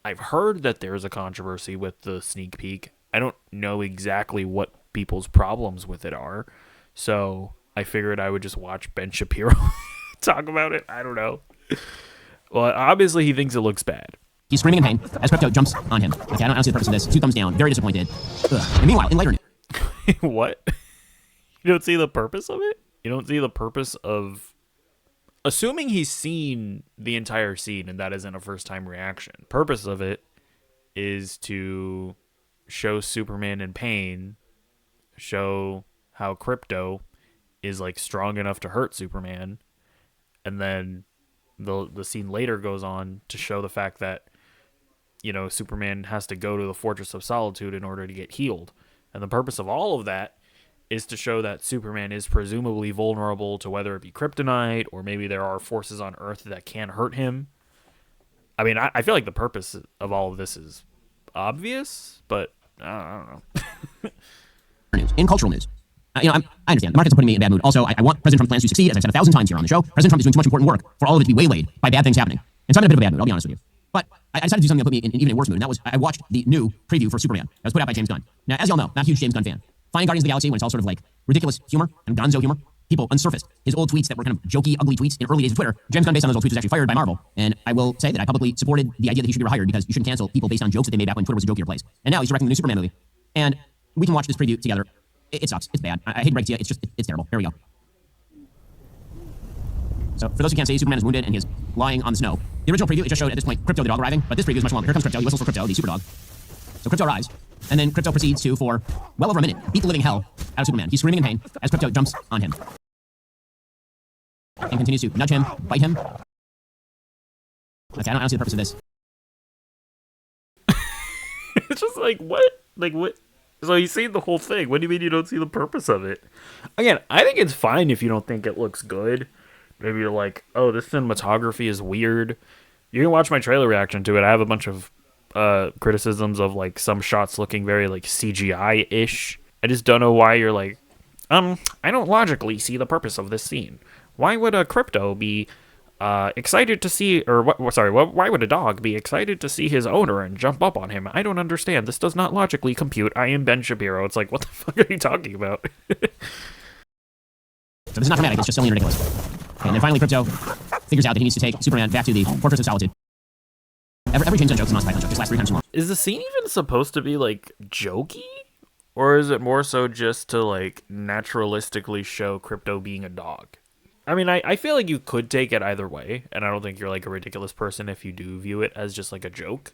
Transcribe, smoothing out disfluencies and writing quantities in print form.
I've heard that there's a controversy with the sneak peek. I don't know exactly what people's problems with it are. So I figured I would just watch Ben Shapiro talk about it. I don't know. Well, obviously he thinks it looks bad. He's screaming in pain as Crypto jumps on him. Okay, I don't see the purpose of this. 2 thumbs down. Very disappointed. Ugh. And meanwhile, in lighter news. What? You don't see the purpose of it? You don't see the purpose of... Assuming he's seen the entire scene and that isn't a first-time reaction. Purpose of it is to show Superman in pain, show how Crypto is like strong enough to hurt Superman, and then the scene later goes on to show the fact that, you know, Superman has to go to the Fortress of Solitude in order to get healed. And the purpose of all of that is to show that Superman is presumably vulnerable to whether it be kryptonite or maybe there are forces on Earth that can hurt him. I mean, I feel like the purpose of all of this is obvious, but I don't know. News. In cultural news. I understand. The markets are putting me in a bad mood. Also, I want President Trump's plans to succeed, as I've said 1,000 times here on the show. President Trump is doing too much important work for all of it to be waylaid by bad things happening. And so I'm in a bit of a bad mood, I'll be honest with you. But I decided to do something that put me in even a worse mood, and that was I watched the new preview for Superman that was put out by James Gunn. Now, as y'all know, not a huge James Gunn fan. Finding Guardians of the Galaxy, when it's all sort of like ridiculous humor and gonzo humor, people unsurfaced his old tweets that were kind of jokey, ugly tweets in early days of Twitter. James Gunn, based on those old tweets, was actually fired by Marvel. And I will say that I publicly supported the idea that he should be rehired because you shouldn't cancel people based on jokes that they made back when Twitter was a jokier place. And now he's directing the new Superman movie. And we can watch this preview together. It sucks. It's bad. I hate to break it to you. It's terrible. Here we go. So for those who can't see, Superman is wounded and he is lying on the snow. The original preview, it just showed at this point Crypto the dog arriving, but this preview is much longer. Here comes Crypto. He whistles for Crypto, the super dog. So Crypto arrives, and then Crypto proceeds to, for well over a minute, beat the living hell out of Superman. He's screaming in pain as Crypto jumps on him. And continues to nudge him, bite him. Okay, I don't see the purpose of this. It's just like, what? Like, what? So you see the whole thing. What do you mean you don't see the purpose of it? Again, I think it's fine if you don't think it looks good. Maybe you're like, oh, this cinematography is weird. You can watch my trailer reaction to it. I have a bunch of criticisms of like some shots looking very like CGI-ish. I just don't know why you're like, I don't logically see the purpose of this scene. Why would a Crypto be excited to see, or what? Sorry, why would a dog be excited to see his owner and jump up on him? I don't understand. This does not logically compute. I am Ben Shapiro. It's like, what the fuck are you talking about? So this is not dramatic. It's just silly and ridiculous. Okay, and then finally, Crypto figures out that he needs to take Superman back to the Fortress of Solitude. Every James Gunn joke is a Monty Python joke. Just lasts 3 times too long. Is the scene even supposed to be like jokey, or is it more so just to like naturalistically show Crypto being a dog? I mean, I feel like you could take it either way, and I don't think you're like a ridiculous person if you do view it as just like a joke.